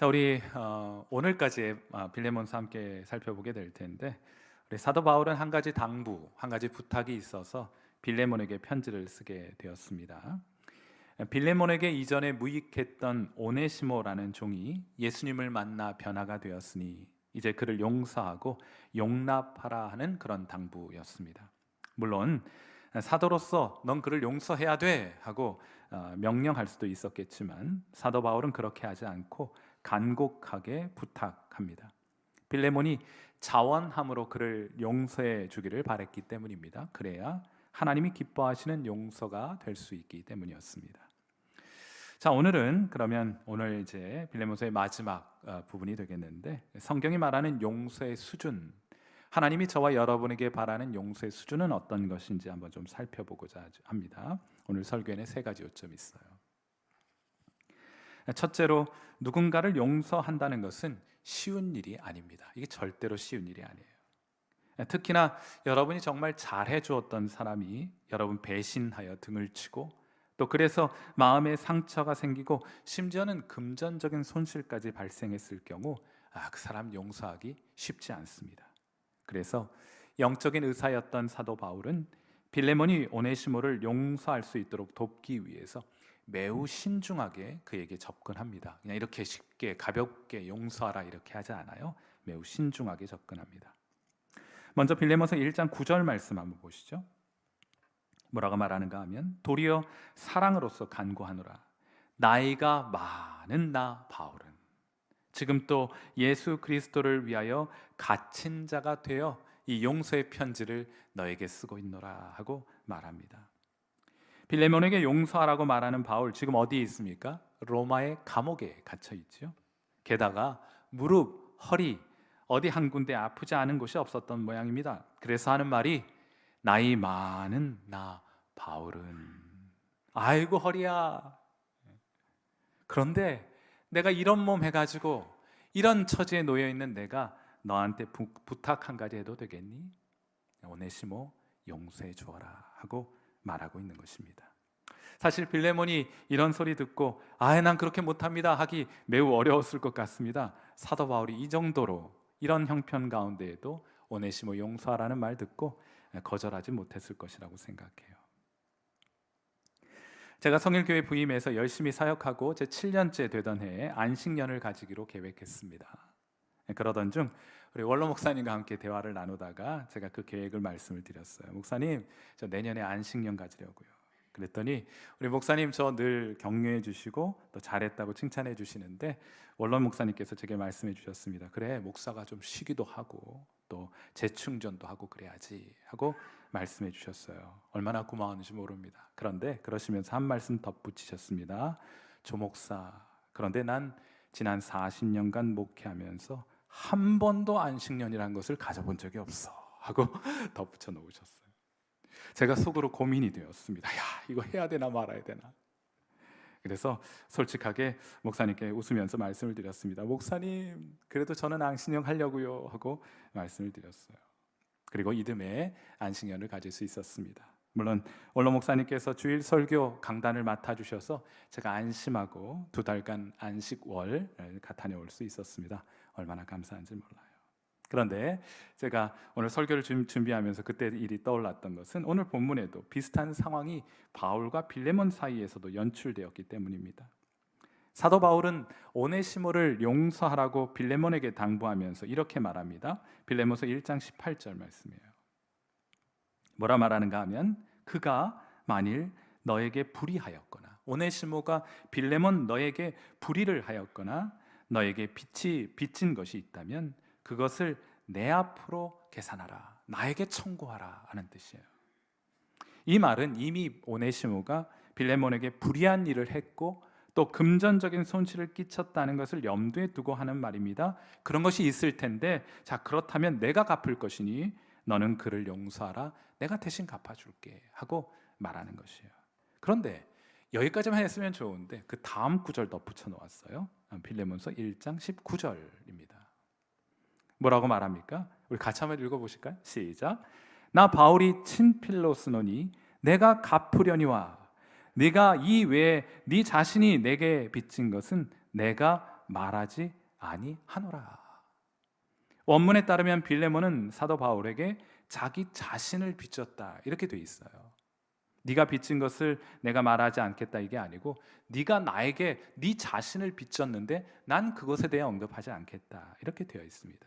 자, 우리 오늘까지 빌레몬서 함께 살펴보게 될 텐데, 우리 사도 바울은 한 가지 당부, 한 가지 부탁이 있어서 빌레몬에게 편지를 쓰게 되었습니다. 빌레몬에게 이전에 무익했던 오네시모라는 종이 예수님을 만나 변화가 되었으니 이제 그를 용서하고 용납하라 하는 그런 당부였습니다. 물론 사도로서 넌 그를 용서해야 돼 하고 명령할 수도 있었겠지만, 사도 바울은 그렇게 하지 않고 간곡하게 부탁합니다. 빌레몬이 자원함으로 그를 용서해 주기를 바랬기 때문입니다. 그래야 하나님이 기뻐하시는 용서가 될 수 있기 때문이었습니다. 자, 오늘은 그러면 오늘 이제 빌레몬서의 마지막 부분이 되겠는데, 성경이 말하는 용서의 수준, 하나님이 저와 여러분에게 바라는 용서의 수준은 어떤 것인지 한번 좀 살펴보고자 합니다. 오늘 설교에는 세 가지 요점이 있어요. 첫째로, 누군가를 용서한다는 것은 쉬운 일이 아닙니다. 이게 절대로 쉬운 일이 아니에요. 특히나 여러분이 정말 잘해 주었던 사람이 여러분 배신하여 등을 치고, 또 그래서 마음에 상처가 생기고 심지어는 금전적인 손실까지 발생했을 경우 그 사람 용서하기 쉽지 않습니다. 그래서 영적인 의사였던 사도 바울은 빌레몬이 오네시모를 용서할 수 있도록 돕기 위해서 매우 신중하게 그에게 접근합니다. 그냥 이렇게 쉽게 가볍게 용서하라 이렇게 하지 않아요. 매우 신중하게 접근합니다. 먼저 빌레몬서 1장 9절 말씀 한번 보시죠. 뭐라고 말하는가 하면, 도리어 사랑으로서 간구하노라. 나이가 많은 나 바울은 지금 또 예수 그리스도를 위하여 갇힌 자가 되어 이 용서의 편지를 너에게 쓰고 있노라 하고 말합니다. 빌레몬에게 용서하라고 말하는 바울, 지금 어디에 있습니까? 로마의 감옥에 갇혀 있죠. 게다가 무릎, 허리 어디 한 군데 아프지 않은 곳이 없었던 모양입니다. 그래서 하는 말이, 나이 많은 나 바울은, 아이고 허리야. 그런데 내가 이런 몸 해가지고 이런 처지에 놓여 있는 내가 너한테 부탁 한 가지 해도 되겠니? 오네시모 용서해 주어라 하고 말하고 있는 것입니다. 사실 빌레몬이 이런 소리 듣고 난 그렇게 못합니다 하기 매우 어려웠을 것 같습니다. 사도 바울이 이 정도로 이런 형편 가운데에도 오네시모 용서하라는 말 듣고 거절하지 못했을 것이라고 생각해요. 제가 성일교회 부임해서 열심히 사역하고 제 7년째 되던 해에 안식년을 가지기로 계획했습니다. 그러던 중 우리 원로 목사님과 함께 대화를 나누다가 제가 그 계획을 말씀을 드렸어요. 목사님, 저 내년에 안식년 가지려고요. 그랬더니 우리 목사님 저 늘 격려해 주시고 또 잘했다고 칭찬해 주시는데, 원로 목사님께서 제게 말씀해 주셨습니다. 그래, 목사가 좀 쉬기도 하고 또 재충전도 하고 그래야지 하고 말씀해 주셨어요. 얼마나 고마웠는지 모릅니다. 그런데 그러시면서 한 말씀 덧붙이셨습니다. 조 목사, 그런데 난 지난 40년간 목회하면서 한 번도 안식년이라는 것을 가져본 적이 없어 하고 덧붙여 놓으셨어요. 제가 속으로 고민이 되었습니다. 이거 해야 되나 말아야 되나. 그래서 솔직하게 목사님께 웃으면서 말씀을 드렸습니다. 목사님, 그래도 저는 안식년 하려고요 하고 말씀을 드렸어요. 그리고 이듬해 안식년을 가질 수 있었습니다. 물론 원로 목사님께서 주일 설교 강단을 맡아주셔서 제가 안심하고 2달간 안식월을 다녀올 수 있었습니다. 얼마나 감사한지 몰라요. 그런데 제가 오늘 설교를 준비하면서 그때 일이 떠올랐던 것은, 오늘 본문에도 비슷한 상황이 바울과 빌레몬 사이에서도 연출되었기 때문입니다. 사도 바울은 오네시모를 용서하라고 빌레몬에게 당부하면서 이렇게 말합니다. 빌레몬서 1장 18절 말씀이에요. 뭐라 말하는가 하면, 그가 만일 너에게 불의하였거나, 오네시모가 빌레몬 너에게 불의를 하였거나 너에게 빚이 빚진 것이 있다면 그것을 내 앞으로 계산하라, 나에게 청구하라 하는 뜻이에요. 이 말은 이미 오네시모가 빌레몬에게 불의한 일을 했고 또 금전적인 손실을 끼쳤다는 것을 염두에 두고 하는 말입니다. 그런 것이 있을 텐데, 자, 그렇다면 내가 갚을 것이니 너는 그를 용서하라, 내가 대신 갚아줄게 하고 말하는 것이에요. 그런데 여기까지만 했으면 좋은데 그 다음 구절 덧붙여 놓았어요. 빌레몬서 1장 19절입니다. 뭐라고 말합니까? 우리 같이 한번 읽어보실까요? 시작. 나 바울이 친필로 쓰노니 내가 갚으려니와 네가 이 외에 네 자신이 내게 빚진 것은 내가 말하지 아니하노라. 원문에 따르면 빌레몬은 사도 바울에게 자기 자신을 비췄다 이렇게 돼 있어요. 네가 빚진 것을 내가 말하지 않겠다 이게 아니고 네가 나에게 네 자신을 빚졌는데 난 그것에 대해 언급하지 않겠다 이렇게 되어 있습니다.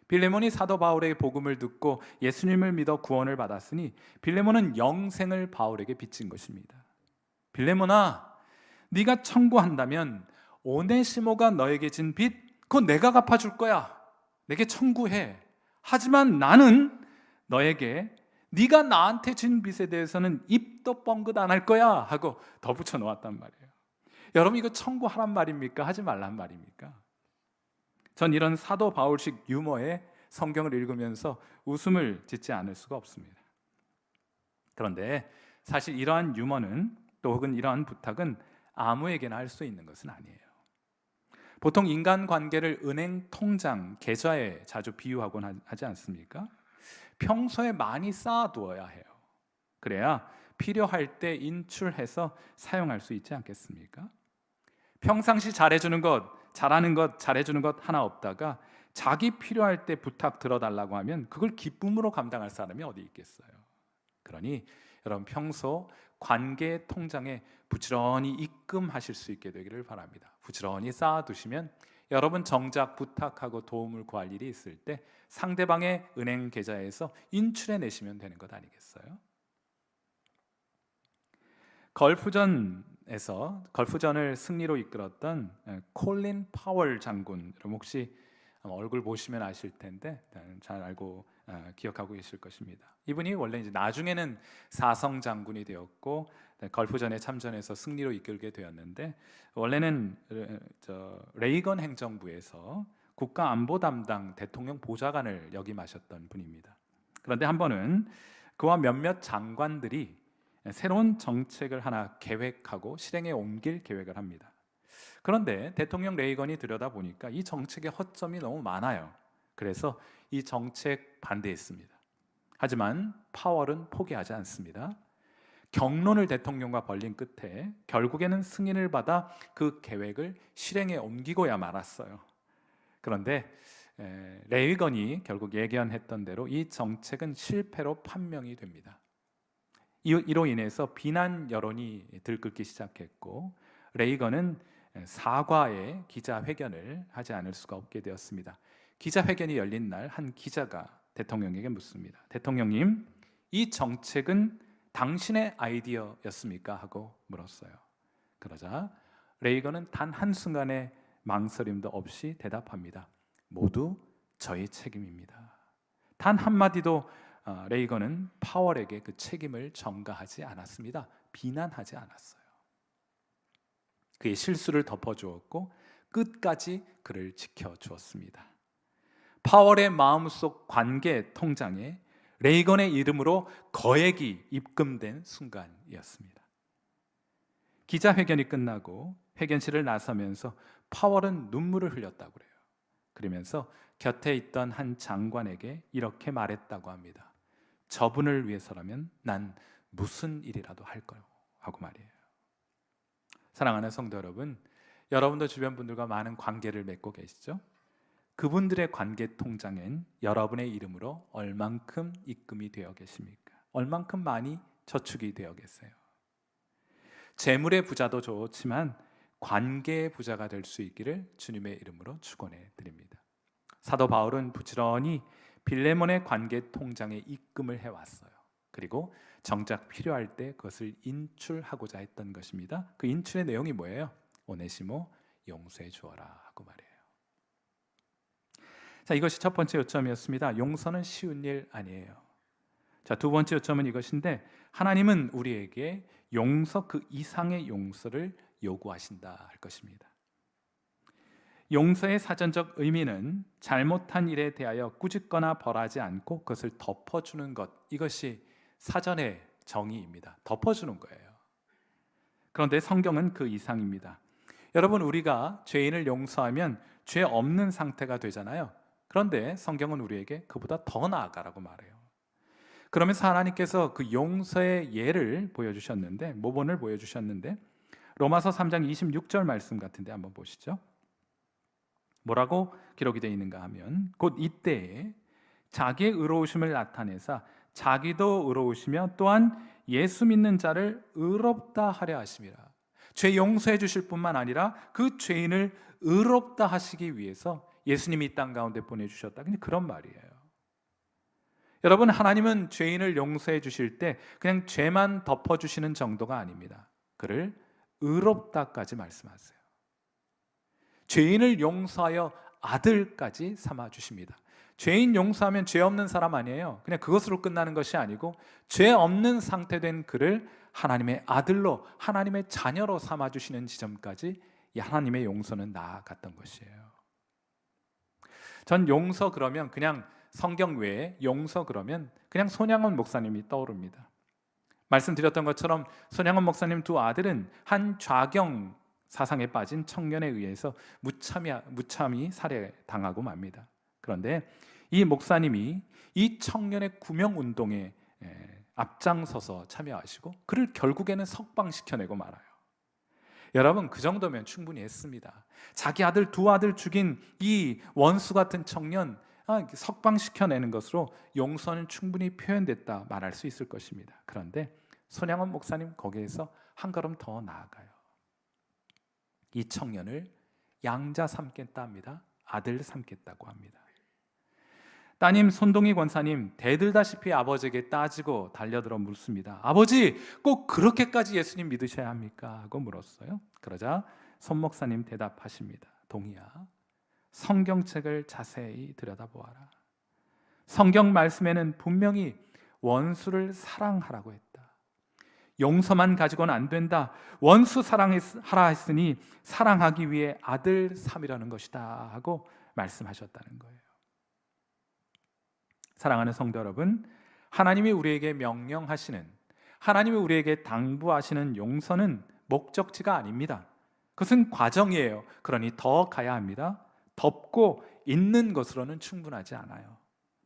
빌레몬이 사도 바울의 복음을 듣고 예수님을 믿어 구원을 받았으니 빌레몬은 영생을 바울에게 빚진 것입니다. 빌레몬아, 네가 청구한다면 오네시모가 너에게 진 빚 그거 내가 갚아줄 거야. 내게 청구해. 하지만 나는 너에게 네가 나한테 진 빚에 대해서는 입도 뻥긋 안 할 거야 하고 덧붙여 놓았단 말이에요. 여러분 이거 청구하란 말입니까? 하지 말란 말입니까? 전 이런 사도 바울식 유머에 성경을 읽으면서 웃음을 짓지 않을 수가 없습니다. 그런데 사실 이러한 유머는 또 혹은 이러한 부탁은 아무에게나 할 수 있는 것은 아니에요. 보통 인간관계를 은행 통장, 계좌에 자주 비유하곤 하지 않습니까? 평소에 많이 쌓아두어야 해요. 그래야 필요할 때 인출해서 사용할 수 있지 않겠습니까? 평상시 잘해주는 것, 잘하는 것, 잘해주는 것 하나 없다가 자기 필요할 때 부탁 들어달라고 하면 그걸 기쁨으로 감당할 사람이 어디 있겠어요? 그러니 여러분 평소 관계 통장에 부지런히 입금하실 수 있게 되기를 바랍니다. 부지런히 쌓아두시면 여러분 정작 부탁하고 도움을 구할 일이 있을 때 상대방의 은행 계좌에서 인출해 내시면 되는 것 아니겠어요? 걸프전을 승리로 이끌었던 콜린 파월 장군, 여러분 혹시 얼굴 보시면 아실 텐데 잘 알고 기억하고 계실 것입니다. 이분이 원래 이제 나중에는 사성 장군이 되었고 걸프전에 참전해서 승리로 이끌게 되었는데 원래는 레이건 행정부에서 국가안보 담당 대통령 보좌관을 역임하셨던 분입니다. 그런데 한 번은 그와 몇몇 장관들이 새로운 정책을 하나 계획하고 실행에 옮길 계획을 합니다. 그런데 대통령 레이건이 들여다보니까 이 정책의 허점이 너무 많아요. 그래서 이 정책 반대했습니다. 하지만 파월은 포기하지 않습니다. 경론을 대통령과 벌린 끝에 결국에는 승인을 받아 그 계획을 실행에 옮기고야 말았어요. 그런데 레이건이 결국 예견했던 대로 이 정책은 실패로 판명이 됩니다. 이로 인해서 비난 여론이 들끓기 시작했고 레이건은 사과의 기자회견을 하지 않을 수가 없게 되었습니다. 기자회견이 열린 날 한 기자가 대통령에게 묻습니다. 대통령님, 이 정책은 당신의 아이디어였습니까? 하고 물었어요. 그러자 레이건은 단 한순간의 망설임도 없이 대답합니다. 모두 저의 책임입니다. 단 한마디도 레이건은 파월에게 그 책임을 전가하지 않았습니다. 비난하지 않았어요. 그의 실수를 덮어주었고 끝까지 그를 지켜주었습니다. 파월의 마음속 관계 통장에 레이건의 이름으로 거액이 입금된 순간이었습니다. 기자회견이 끝나고 회견실을 나서면서 파월은 눈물을 흘렸다고 그래요. 그러면서 곁에 있던 한 장관에게 이렇게 말했다고 합니다. 저분을 위해서라면 난 무슨 일이라도 할 거요 하고 말이에요. 사랑하는 성도 여러분, 여러분도 주변 분들과 많은 관계를 맺고 계시죠? 그분들의 관계 통장엔 여러분의 이름으로 얼만큼 입금이 되어 계십니까? 얼만큼 많이 저축이 되어 계세요? 재물의 부자도 좋지만 관계의 부자가 될 수 있기를 주님의 이름으로 축원해 드립니다. 사도 바울은 부지런히 빌레몬의 관계 통장에 입금을 해왔어요. 그리고 정작 필요할 때 그것을 인출하고자 했던 것입니다. 그 인출의 내용이 뭐예요? 오네시모 용서해 주어라 하고 말이에요. 자, 이것이 첫 번째 요점이었습니다. 용서는 쉬운 일 아니에요. 자, 두 번째 요점은 이것인데 하나님은 우리에게 용서 그 이상의 용서를 요구하신다 할 것입니다. 용서의 사전적 의미는 잘못한 일에 대하여 꾸짖거나 벌하지 않고 그것을 덮어주는 것, 이것이 사전의 정의입니다. 덮어주는 거예요. 그런데 성경은 그 이상입니다. 여러분, 우리가 죄인을 용서하면 죄 없는 상태가 되잖아요. 그런데 성경은 우리에게 그보다 더 나아가라고 말해요. 그러면서 하나님께서 그 용서의 예를 모본을 보여주셨는데 로마서 3장 26절 말씀 같은데 한번 보시죠. 뭐라고 기록이 되어 있는가 하면 곧 이때에 자기의 의로우심을 나타내사 자기도 의로우시며 또한 예수 믿는 자를 의롭다 하려 하심이라. 죄 용서해 주실 뿐만 아니라 그 죄인을 의롭다 하시기 위해서 예수님이 이 땅 가운데 보내주셨다. 그냥 그런 말이에요. 여러분, 하나님은 죄인을 용서해 주실 때 그냥 죄만 덮어주시는 정도가 아닙니다. 그를 의롭다까지 말씀하세요. 죄인을 용서하여 아들까지 삼아 주십니다. 죄인 용서하면 죄 없는 사람 아니에요. 그냥 그것으로 끝나는 것이 아니고 죄 없는 상태된 그를 하나님의 아들로, 하나님의 자녀로 삼아 주시는 지점까지 이 하나님의 용서는 나아갔던 것이에요. 전 용서 그러면 그냥 성경 외에 용서 그러면 그냥 손양원 목사님이 떠오릅니다. 말씀드렸던 것처럼 손양원 목사님 두 아들은 한 좌경 사상에 빠진 청년에 의해서 무참히 살해당하고 맙니다. 그런데 이 목사님이 이 청년의 구명운동에 앞장서서 참여하시고 그를 결국에는 석방시켜내고 말아요. 여러분, 그 정도면 충분히 했습니다. 자기 두 아들 죽인 이 원수 같은 청년 석방시켜내는 것으로 용서는 충분히 표현됐다 말할 수 있을 것입니다. 그런데 손양원 목사님 거기에서 한 걸음 더 나아가요. 이 청년을 양자 삼겠다 합니다. 아들 삼겠다고 합니다. 따님 손동희 권사님 대들다시피 아버지에게 따지고 달려들어 묻습니다. 아버지, 꼭 그렇게까지 예수님 믿으셔야 합니까? 하고 물었어요. 그러자 손 목사님 대답하십니다. 동희야, 성경책을 자세히 들여다보아라. 성경 말씀에는 분명히 원수를 사랑하라고 했다. 용서만 가지고는 안 된다. 원수 사랑하라 했으니 사랑하기 위해 아들 삼이라는 것이다 하고 말씀하셨다는 거예요. 사랑하는 성도 여러분, 하나님이 우리에게 명령하시는, 하나님이 우리에게 당부하시는 용서는 목적지가 아닙니다. 그것은 과정이에요. 그러니 더 가야 합니다. 덮고 있는 것으로는 충분하지 않아요.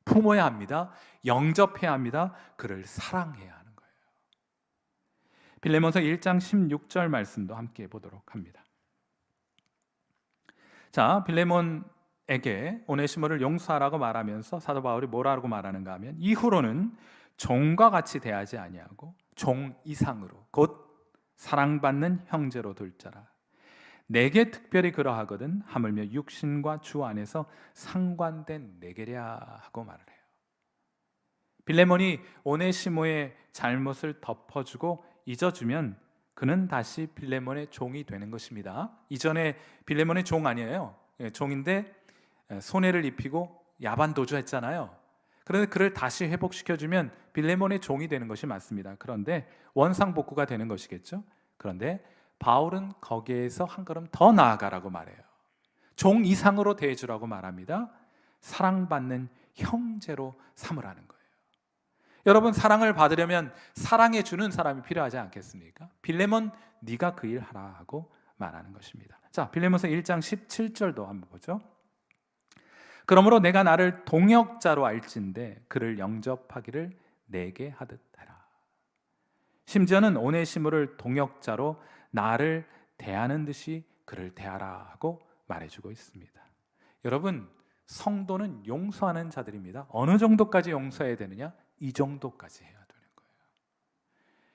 품어야 합니다. 영접해야 합니다. 그를 사랑해야 하는 거예요. 빌레몬서 1장 16절 말씀도 함께 보도록 합니다. 자, 빌레몬에게 오네시모를 용서하라고 말하면서 사도 바울이 뭐라고 말하는가 하면 이후로는 종과 같이 대하지 아니하고 종 이상으로 곧 사랑받는 형제로 둘 자라. 내게 특별히 그러하거든 하물며 육신과 주 안에서 상관된 내게랴 하고 말을 해요. 빌레몬이 오네시모의 잘못을 덮어주고 잊어주면 그는 다시 빌레몬의 종이 되는 것입니다. 이전에 빌레몬의 종 아니에요. 종인데 손해를 입히고 야반도주했잖아요. 그런데 그를 다시 회복시켜주면 빌레몬의 종이 되는 것이 맞습니다. 그런데 원상복구가 되는 것이겠죠. 그런데 바울은 거기에서 한 걸음 더 나아가라고 말해요. 종 이상으로 대해주라고 말합니다. 사랑받는 형제로 삼으라는 거예요. 여러분, 사랑을 받으려면 사랑해 주는 사람이 필요하지 않겠습니까? 빌레몬, 네가 그 일 하라 하고 말하는 것입니다. 자, 빌레몬서 1장 17절도 한번 보죠. 그러므로 내가 나를 동역자로 알진대 그를 영접하기를 내게 하듯 해라. 심지어는 오네시모를 동역자로 나를 대하는 듯이 그를 대하라 하고 말해주고 있습니다. 여러분, 성도는 용서하는 자들입니다. 어느 정도까지 용서해야 되느냐? 이 정도까지 해야 되는 거예요.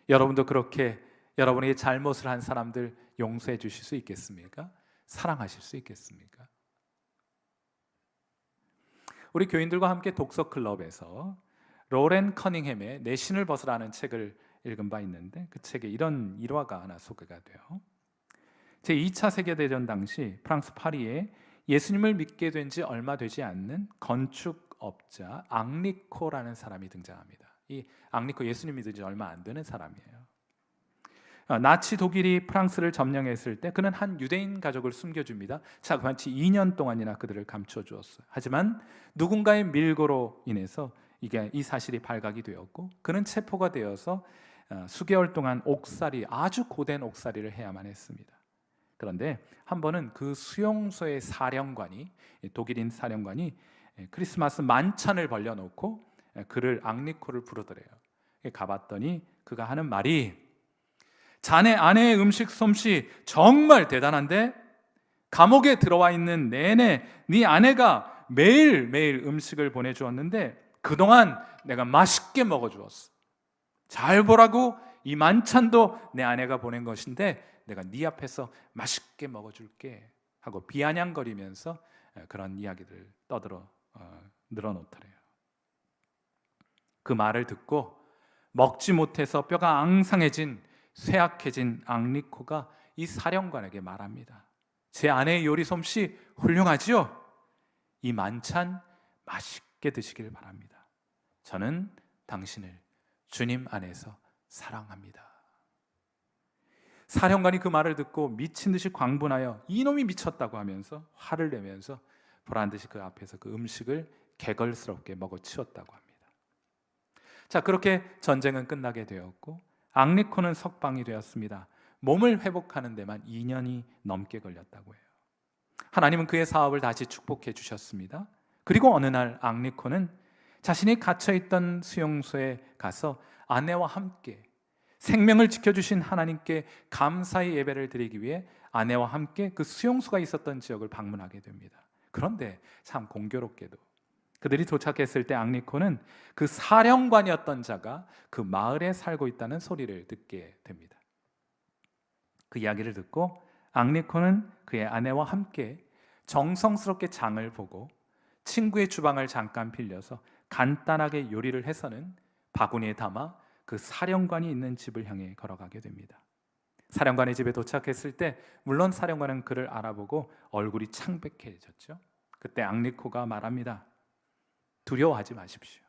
여러분도 그렇게 여러분에게 잘못을 한 사람들 용서해 주실 수 있겠습니까? 사랑하실 수 있겠습니까? 우리 교인들과 함께 독서클럽에서 로렌 커닝햄의 내 신을 벗으라는 책을 읽은 바 있는데 그 책에 이런 일화가 하나 소개가 돼요. 제2차 세계대전 당시 프랑스 파리에 예수님을 믿게 된 지 얼마 되지 않는 건축업자 앙리코라는 사람이 등장합니다. 이 앙리코 예수님 믿은 지 얼마 안 되는 사람이에요. 나치 독일이 프랑스를 점령했을 때 그는 한 유대인 가족을 숨겨줍니다. 자그마치 2년 동안이나 그들을 감춰주었어요. 하지만 누군가의 밀고로 인해서 이 사실이 발각이 되었고 그는 체포가 되어서 수개월 동안 아주 고된 옥살이를 해야만 했습니다. 그런데 한 번은 그 수용소의 독일인 사령관이 크리스마스 만찬을 벌려놓고 그를 앙리코를 부르더래요. 가봤더니 그가 하는 말이 자네 아내의 음식 솜씨 정말 대단한데 감옥에 들어와 있는 내내 네 아내가 매일매일 음식을 보내주었는데 그동안 내가 맛있게 먹어주었어. 잘 보라고, 이 만찬도 내 아내가 보낸 것인데 내가 네 앞에서 맛있게 먹어줄게 하고 비아냥거리면서 그런 이야기를 떠들어 늘어놓더래요. 그 말을 듣고 먹지 못해서 뼈가 앙상해진 쇠약해진 앙리코가 이 사령관에게 말합니다. 제 아내의 요리 솜씨 훌륭하지요? 이 만찬 맛있게 드시길 바랍니다. 저는 당신을 주님 안에서 사랑합니다. 사령관이 그 말을 듣고 미친 듯이 광분하여 이놈이 미쳤다고 하면서 화를 내면서 보란 듯이 그 앞에서 그 음식을 개걸스럽게 먹어치웠다고 합니다. 자, 그렇게 전쟁은 끝나게 되었고 앙리코는 석방이 되었습니다. 몸을 회복하는 데만 2년이 넘게 걸렸다고 해요. 하나님은 그의 사업을 다시 축복해 주셨습니다. 그리고 어느 날 앙리코는 자신이 갇혀있던 수용소에 가서 아내와 함께 생명을 지켜주신 하나님께 감사의 예배를 드리기 위해 아내와 함께 그 수용소가 있었던 지역을 방문하게 됩니다. 그런데 참 공교롭게도 그들이 도착했을 때 앙리코는 그 사령관이었던 자가 그 마을에 살고 있다는 소리를 듣게 됩니다. 그 이야기를 듣고 앙리코는 그의 아내와 함께 정성스럽게 장을 보고 친구의 주방을 잠깐 빌려서 간단하게 요리를 해서는 바구니에 담아 그 사령관이 있는 집을 향해 걸어가게 됩니다. 사령관의 집에 도착했을 때 물론 사령관은 그를 알아보고 얼굴이 창백해졌죠. 그때 앙리코가 말합니다. 두려워하지 마십시오.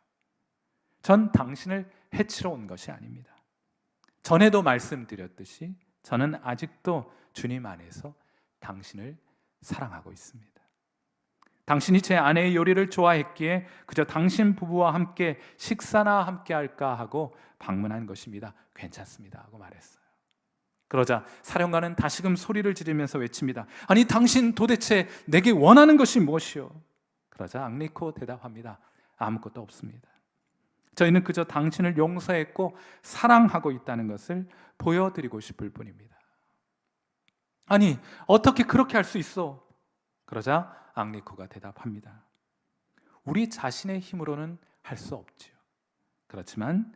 전 당신을 해치러 온 것이 아닙니다. 전에도 말씀드렸듯이 저는 아직도 주님 안에서 당신을 사랑하고 있습니다. 당신이 제 아내의 요리를 좋아했기에 그저 당신 부부와 함께 식사나 함께 할까 하고 방문한 것입니다. 괜찮습니다 하고 말했어요. 그러자 사령관은 다시금 소리를 지르면서 외칩니다. 아니 당신 도대체 내게 원하는 것이 무엇이오? 그러자 앙리코 대답합니다. 아무것도 없습니다. 저희는 그저 당신을 용서했고 사랑하고 있다는 것을 보여드리고 싶을 뿐입니다. 아니 어떻게 그렇게 할 수 있어? 그러자 앙리코가 대답합니다. 우리 자신의 힘으로는 할 수 없지요. 그렇지만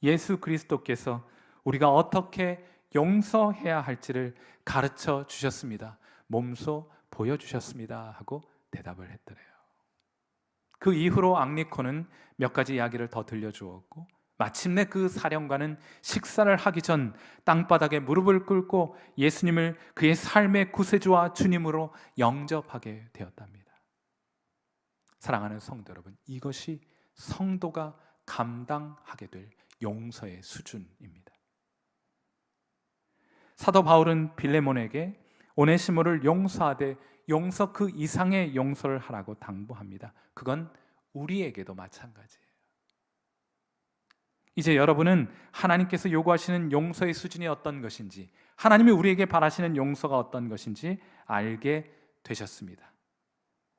예수 그리스도께서 우리가 어떻게 용서해야 할지를 가르쳐 주셨습니다. 몸소 보여주셨습니다 하고 대답을 했더래요. 그 이후로 앙리코는 몇 가지 이야기를 더 들려주었고 마침내 그 사령관은 식사를 하기 전 땅바닥에 무릎을 꿇고 예수님을 그의 삶의 구세주와 주님으로 영접하게 되었답니다. 사랑하는 성도 여러분, 이것이 성도가 감당하게 될 용서의 수준입니다. 사도 바울은 빌레몬에게 오네시모를 용서하되 용서 그 이상의 용서를 하라고 당부합니다. 그건 우리에게도 마찬가지예요. 이제 여러분은 하나님께서 요구하시는 용서의 수준이 어떤 것인지, 하나님이 우리에게 바라시는 용서가 어떤 것인지 알게 되셨습니다.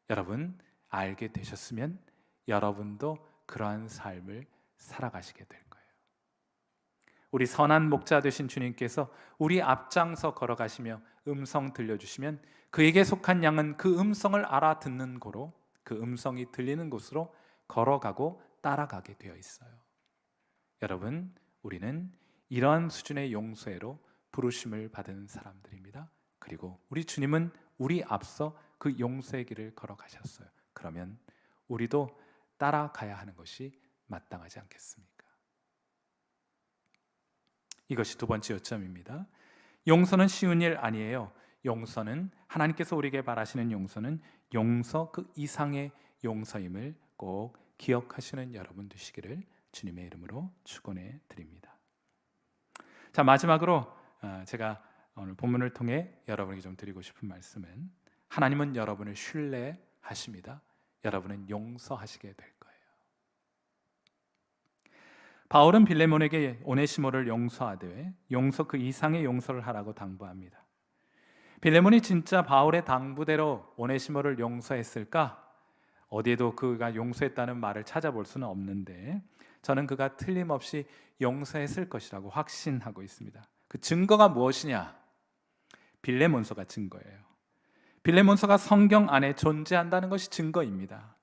여러분 알게 되셨으면 여러분도 그러한 삶을 살아가시게 될 거예요. 우리 선한 목자 되신 주님께서 우리 앞장서 걸어가시며 음성 들려주시면 그에게 속한 양은 그 음성을 알아듣는 고로 그 음성이 들리는 곳으로 걸어가고 따라가게 되어 있어요. 여러분, 우리는 이러한 수준의 용서로 부르심을 받은 사람들입니다. 그리고 우리 주님은 우리 앞서 그 용서의 길을 걸어가셨어요. 그러면 우리도 따라가야 하는 것이 마땅하지 않겠습니까? 이것이 두 번째 요점입니다. 용서는 쉬운 일 아니에요. 용서는 하나님께서 우리에게 바라시는 용서는 용서 그 이상의 용서임을 꼭 기억하시는 여러분 되시기를 주님의 이름으로 축원해 드립니다. 자, 마지막으로 제가 오늘 본문을 통해 여러분에게 좀 드리고 싶은 말씀은 하나님은 여러분을 신뢰하십니다. 여러분은 용서하시게 될 거예요. 바울은 빌레몬에게 오네시모를 용서하되 용서 그 이상의 용서를 하라고 당부합니다. 빌레몬이 진짜 바울의 당부대로 오네시모를 용서했을까? 어디에도 그가 용서했다는 말을 찾아볼 수는 없는데 저는 그가 틀림없이 용서했을 것이라고 확신하고 있습니다. 그 증거가 무엇이냐? 빌레몬서가 증거예요. 빌레몬서가 성경 안에 존재한다는 것이 증거입니다.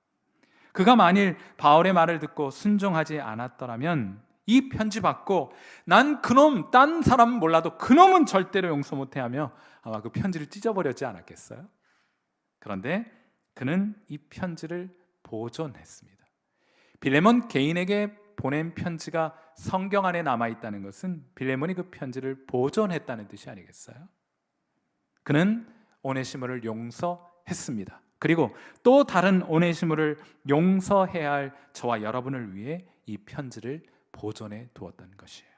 그가 만일 바울의 말을 듣고 순종하지 않았더라면 이 편지 받고 난 그놈, 딴 사람 몰라도 그놈은 절대로 용서 못해 하며 아마 그 편지를 찢어버렸지 않았겠어요? 그런데 그는 이 편지를 보존했습니다. 빌레몬 개인에게 보낸 편지가 성경 안에 남아있다는 것은 빌레몬이 그 편지를 보존했다는 뜻이 아니겠어요? 그는 오네시모를 용서했습니다. 그리고 또 다른 오네시모를 용서해야 할 저와 여러분을 위해 이 편지를 보존해 두었다는 것이에요.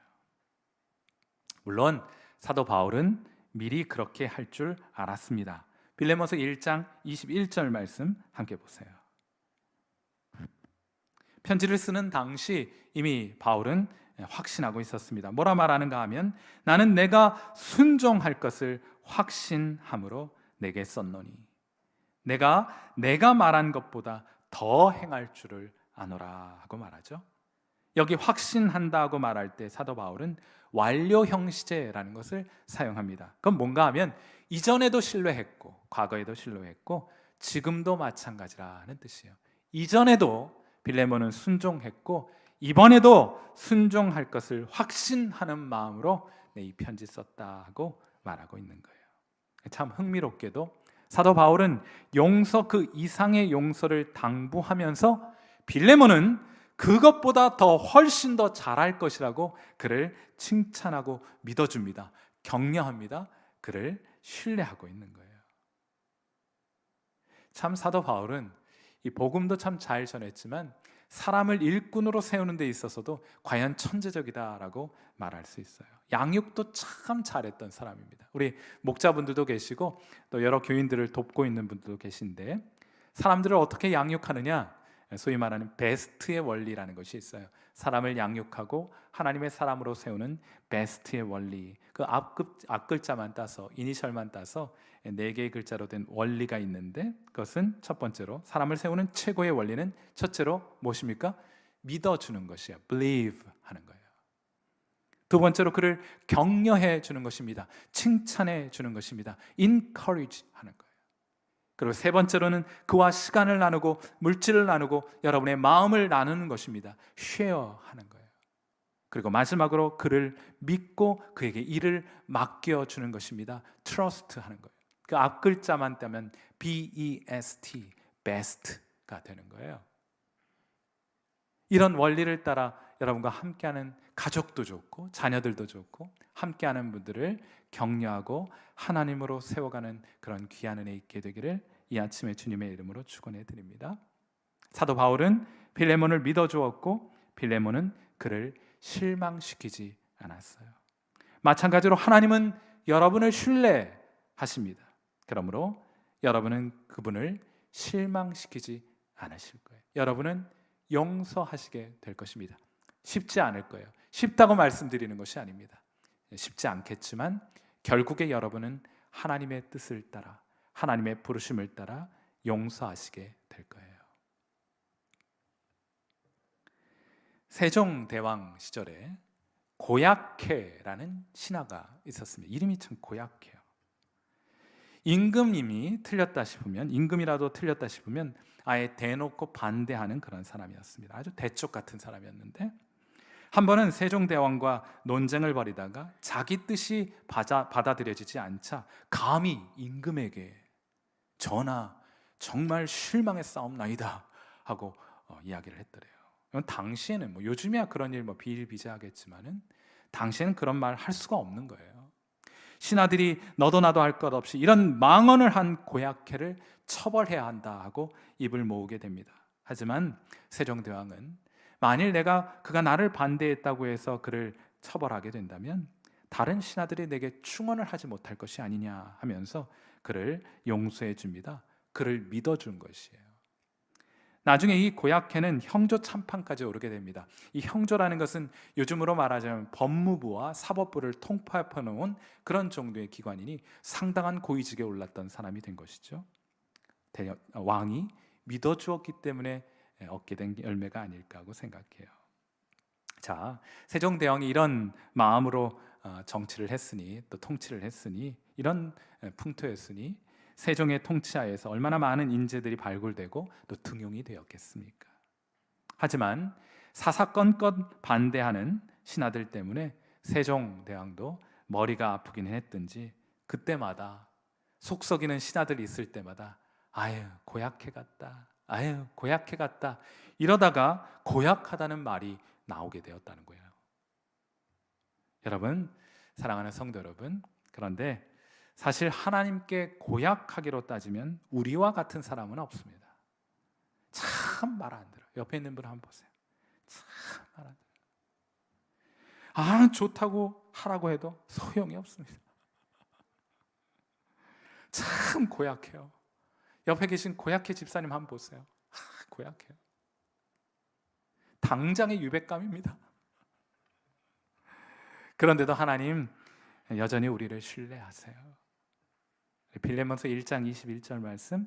물론 사도 바울은 미리 그렇게 할 줄 알았습니다. 빌레몬서 1장 21절 말씀 함께 보세요. 편지를 쓰는 당시 이미 바울은 확신하고 있었습니다. 뭐라 말하는가 하면 나는 내가 순종할 것을 확신함으로 내게 썼노니 내가 말한 것보다 더 행할 줄을 아노라 하고 말하죠. 여기 확신한다고 말할 때 사도 바울은 완료형 시제라는 것을 사용합니다. 그건 뭔가 하면 이전에도 신뢰했고 과거에도 신뢰했고 지금도 마찬가지라는 뜻이에요. 이전에도 빌레몬은 순종했고 이번에도 순종할 것을 확신하는 마음으로 이 편지 썼다 하고 말하고 있는 거예요. 참 흥미롭게도 사도 바울은 용서 그 이상의 용서를 당부하면서 빌레몬은 그것보다 더 훨씬 더 잘할 것이라고 그를 칭찬하고 믿어줍니다. 격려합니다. 그를 신뢰하고 있는 거예요. 참 사도 바울은 이 복음도 참 잘 전했지만 사람을 일꾼으로 세우는 데 있어서도 과연 천재적이다라고 말할 수 있어요. 양육도 참 잘했던 사람입니다. 우리 목자분들도 계시고 또 여러 교인들을 돕고 있는 분들도 계신데 사람들을 어떻게 양육하느냐, 소위 말하는 베스트의 원리라는 것이 있어요. 사람을 양육하고 하나님의 사람으로 세우는 베스트의 원리, 그 앞글자만 따서 이니셜만 따서 4개의 글자로 된 원리가 있는데 그것은 첫 번째로 사람을 세우는 최고의 원리는 첫째로 무엇입니까? 믿어주는 것이에요. believe 하는 거예요. 두 번째로 그를 격려해 주는 것입니다. 칭찬해 주는 것입니다. encourage 하는 거예요. 그리고 세 번째로는 그와 시간을 나누고 물질을 나누고 여러분의 마음을 나누는 것입니다. share 하는 거예요. 그리고 마지막으로 그를 믿고 그에게 일을 맡겨주는 것입니다. trust 하는 거예요. 그 앞글자만 따면 B-E-S-T, best가 되는 거예요. 이런 원리를 따라 여러분과 함께하는 가족도 좋고 자녀들도 좋고 함께하는 분들을 격려하고 하나님으로 세워가는 그런 귀한 은혜 있게 되기를 이 아침에 주님의 이름으로 축원해 드립니다. 사도 바울은 빌레몬을 믿어주었고 빌레몬은 그를 실망시키지 않았어요. 마찬가지로 하나님은 여러분을 신뢰하십니다. 그러므로 여러분은 그분을 실망시키지 않으실 거예요. 여러분은 용서하시게 될 것입니다. 쉽지 않을 거예요. 쉽다고 말씀드리는 것이 아닙니다. 쉽지 않겠지만 결국에 여러분은 하나님의 뜻을 따라 하나님의 부르심을 따라 용서하시게 될 거예요. 세종대왕 시절에 고약해라는 신하가 있었습니다. 이름이 참 고약해요. 임금님이 틀렸다 싶으면, 임금이라도 틀렸다 싶으면 아예 대놓고 반대하는 그런 사람이었습니다. 아주 대쪽 같은 사람이었는데 한 번은 세종대왕과 논쟁을 벌이다가 자기 뜻이 받아들여지지 않자 감히 임금에게 전하 정말 실망했사옵나이다 하고 이야기를 했더래요. 당시에는 요즘이야 그런 일 비일비재하겠지만은 당시에는 그런 말 할 수가 없는 거예요. 신하들이 너도 나도 할 것 없이 이런 망언을 한 고약해를 처벌해야 한다 하고 입을 모으게 됩니다. 하지만 세종대왕은 만일 그가 나를 반대했다고 해서 그를 처벌하게 된다면 다른 신하들이 내게 충언을 하지 못할 것이 아니냐 하면서 그를 용서해 줍니다. 그를 믿어준 것이에요. 나중에 이 고약해는 형조 참판까지 오르게 됩니다. 이 형조라는 것은 요즘으로 말하자면 법무부와 사법부를 통합해 놓은 그런 정도의 기관이니 상당한 고위직에 올랐던 사람이 된 것이죠. 왕이 믿어주었기 때문에 얻게 된 열매가 아닐까 하고 생각해요. 자, 세종대왕이 이런 마음으로 정치를 했으니 또 통치를 했으니 이런 풍토였으니 세종의 통치하에서 얼마나 많은 인재들이 발굴되고 또 등용이 되었겠습니까? 하지만 사사건건 반대하는 신하들 때문에 세종대왕도 머리가 아프긴 했든지 그때마다 속썩이는 신하들이 있을 때마다 아유 고약해 갔다, 아유 고약해 갔다 이러다가 고약하다는 말이 나오게 되었다는 거예요. 여러분, 사랑하는 성도 여러분, 그런데 사실 하나님께 고약하기로 따지면 우리와 같은 사람은 없습니다. 참 말 안 들어요. 옆에 있는 분 한번 보세요. 참 말 안 들어요. 아 좋다고 하라고 해도 소용이 없습니다. 참 고약해요. 옆에 계신 고약해 집사님 한번 보세요. 고약해요. 당장의 유백감입니다. 그런데도 하나님 여전히 우리를 신뢰하세요. 빌레몬서 1장 21절 말씀,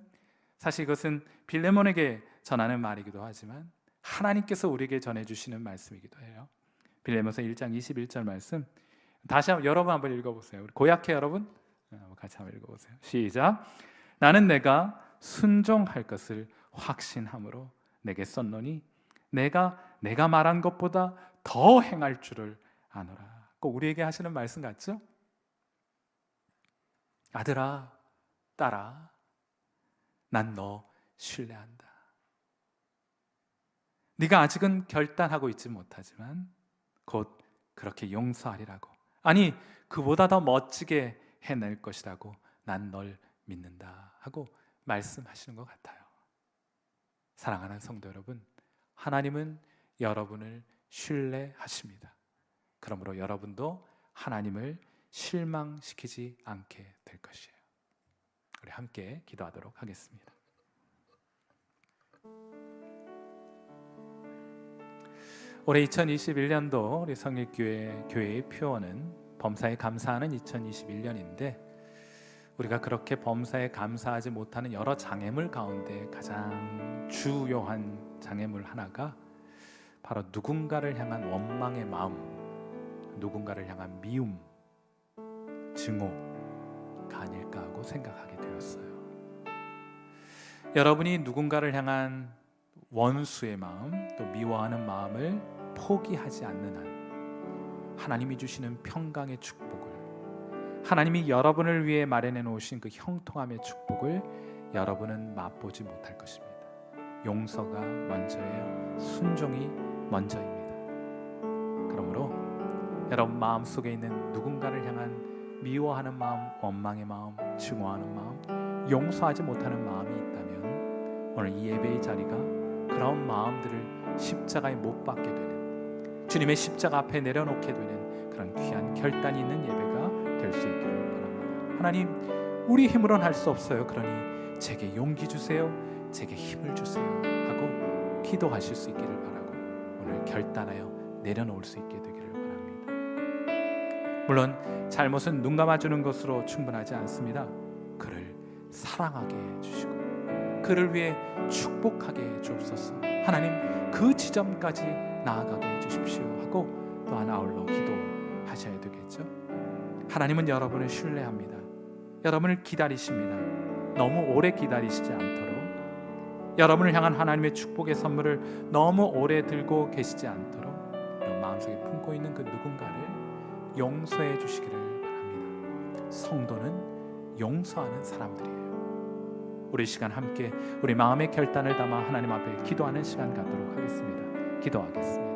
사실 이것은 빌레몬에게 전하는 말이기도 하지만 하나님께서 우리에게 전해주시는 말씀이기도 해요. 빌레몬서 1장 21절 말씀 다시 한번 여러분 한번 읽어보세요. 우리 고약해 여러분 같이 한번 읽어보세요. 시작. 나는 내가 순종할 것을 확신함으로 내게 썼노니 내가 말한 것보다 더 행할 줄을 아노라. 꼭 우리에게 하시는 말씀 같죠? 아들아, 딸아, 난 너 신뢰한다. 네가 아직은 결단하고 있지 못하지만 곧 그렇게 용서하리라고, 아니 그보다 더 멋지게 해낼 것이라고 난 널 믿는다 하고 말씀하시는 것 같아요. 사랑하는 성도 여러분, 하나님은 여러분을 신뢰하십니다. 그러므로 여러분도 하나님을 실망시키지 않게 될 것이에요. 우리 함께 기도하도록 하겠습니다. 올해 2021년도 우리 성립교회 교회의 표어는 범사에 감사하는 2021년인데, 우리가 그렇게 범사에 감사하지 못하는 여러 장애물 가운데 가장 주요한 장애물 하나가 바로 누군가를 향한 원망의 마음, 누군가를 향한 미움, 증오가 아닐까 하고 생각하게 되었어요. 여러분이 누군가를 향한 원수의 마음, 또 미워하는 마음을 포기하지 않는 한 하나님이 주시는 평강의 축복을, 하나님이 여러분을 위해 마련해 놓으신 그 형통함의 축복을 여러분은 맛보지 못할 것입니다. 용서가 먼저예요. 순종이 먼저입니다. 그러므로 여러분 마음속에 있는 누군가를 향한 미워하는 마음, 원망의 마음, 증오하는 마음, 용서하지 못하는 마음이 있다면 오늘 이 예배의 자리가 그런 마음들을 십자가에 못 박게 되는, 주님의 십자가 앞에 내려놓게 되는 그런 귀한 결단이 있는 예배가 될 수 있기를 바랍니다. 하나님, 우리 힘으로는 할 수 없어요. 그러니 제게 용기 주세요, 제게 힘을 주세요 하고 기도하실 수 있기를 바라고 오늘 결단하여 내려놓을 수 있게 되기를 바랍니다. 물론 잘못은 눈 감아주는 것으로 충분하지 않습니다. 그를 사랑하게 해주시고 그를 위해 축복하게 해주옵소서. 하나님, 그 지점까지 나아가게 해주십시오 하고 또한 아울러 기도하셔야 되겠죠. 하나님은 여러분을 신뢰합니다. 여러분을 기다리십니다. 너무 오래 기다리시지 않도록, 여러분을 향한 하나님의 축복의 선물을 너무 오래 들고 계시지 않도록 마음속에 품고 있는 그 누군가를 용서해 주시기를 바랍니다. 성도는 용서하는 사람들이에요. 우리 시간 함께 우리 마음의 결단을 담아 하나님 앞에 기도하는 시간 갖도록 하겠습니다. 기도하겠습니다.